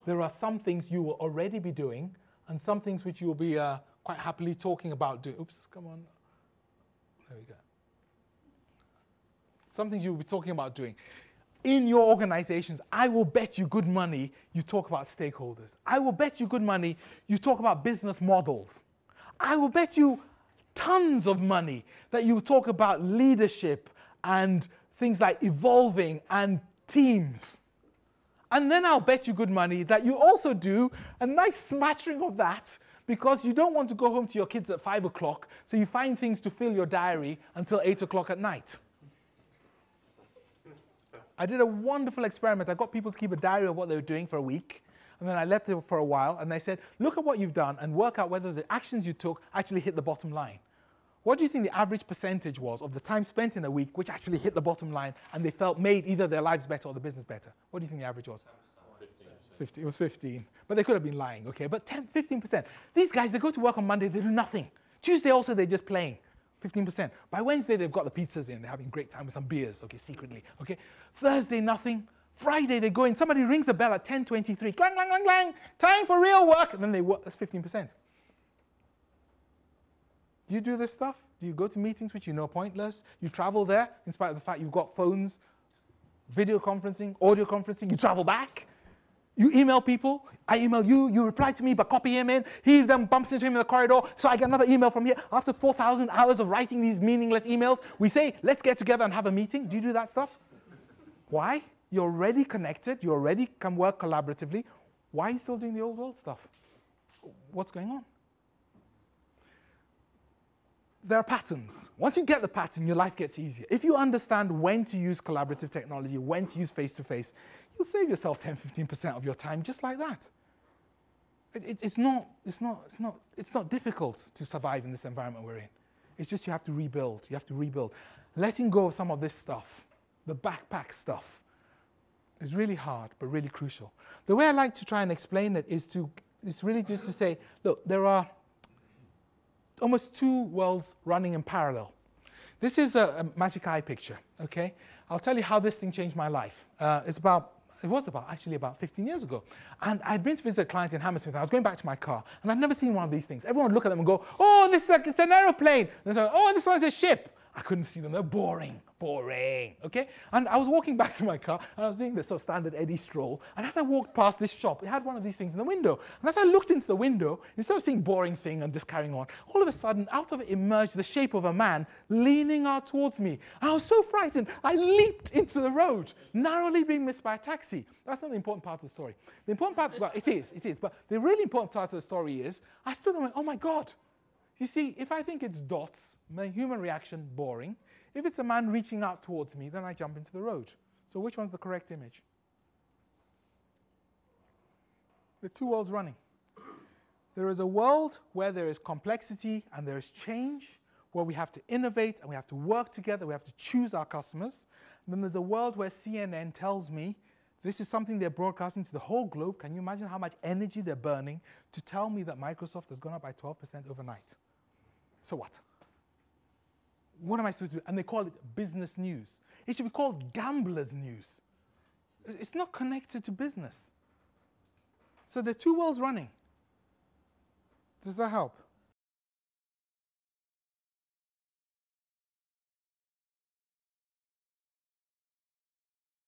There are some things you will already be doing and some things which you will be quite happily talking about doing. Oops, come on. There we go. Some things you will be talking about doing. In your organizations, I will bet you good money you talk about stakeholders. I will bet you good money you talk about business models. I will bet you tons of money that you talk about leadership and things like evolving and teams. And then I'll bet you good money that you also do a nice smattering of that because you don't want to go home to your kids at 5 o'clock, so you find things to fill your diary until 8 o'clock at night. I did a wonderful experiment. I got people to keep a diary of what they were doing for a week, and then I left it for a while, and I said, look at what you've done and work out whether the actions you took actually hit the bottom line. What do you think the average percentage was of the time spent in a week which actually hit the bottom line and they felt made either their lives better or the business better? What do you think the average was? 15. It was 15. But they could have been lying, okay? But 15%. These guys, they go to work on Monday, they do nothing. Tuesday also, they're just playing. 15%. By Wednesday, they've got the pizzas in. They're having a great time with some beers, okay, secretly, okay? Thursday, nothing. Friday, they go in. Somebody rings a bell at 10:23. Clang, clang, clang, clang. Time for real work. And then they work. That's 15%. Do you do this stuff? Do you go to meetings which you know are pointless? You travel there in spite of the fact you've got phones, video conferencing, audio conferencing. You travel back. You email people. I email you. You reply to me, but copy him in. He then bumps into him in the corridor. So I get another email from here. After 4,000 hours of writing these meaningless emails, we say, let's get together and have a meeting. Do you do that stuff? Why? You're already connected. You already can work collaboratively. Why are you still doing the old world stuff? What's going on? There are patterns. Once you get the pattern, your life gets easier. If you understand when to use collaborative technology, when to use face-to-face, you'll save yourself 10, 15% of your time just like that. It's not difficult to survive in this environment we're in. It's just you have to rebuild. You have to rebuild. Letting go of some of this stuff, the backpack stuff, is really hard, but really crucial. The way I like to try and explain it is really just to say, look, there are almost two worlds running in parallel. This is a magic eye picture, okay? I'll tell you how this thing changed my life. It was actually about 15 years ago. And I'd been to visit a client in Hammersmith. I was going back to my car, and I'd never seen one of these things. Everyone would look at them and go, oh, it's an aeroplane. And so, oh, this one's a ship. I couldn't see them. They're boring, okay? And I was walking back to my car, and I was doing this sort of standard Eddie stroll. And as I walked past this shop, it had one of these things in the window. And as I looked into the window, instead of seeing boring thing and just carrying on, all of a sudden, out of it emerged the shape of a man leaning out towards me. And I was so frightened, I leaped into the road, narrowly being missed by a taxi. That's not the important part of the story. The important part, well, it is. But the really important part of the story is, I stood there and went, oh my God. You see, if I think it's dots, my human reaction, boring. If it's a man reaching out towards me, then I jump into the road. So which one's the correct image? The two worlds running. There is a world where there is complexity and there is change, where we have to innovate and we have to work together, we have to choose our customers. And then there's a world where CNN tells me this is something they're broadcasting to the whole globe. Can you imagine how much energy they're burning to tell me that Microsoft has gone up by 12% overnight? So what? What am I supposed to do? And they call it business news. It should be called gambler's news. It's not connected to business. So there are two worlds running. Does that help?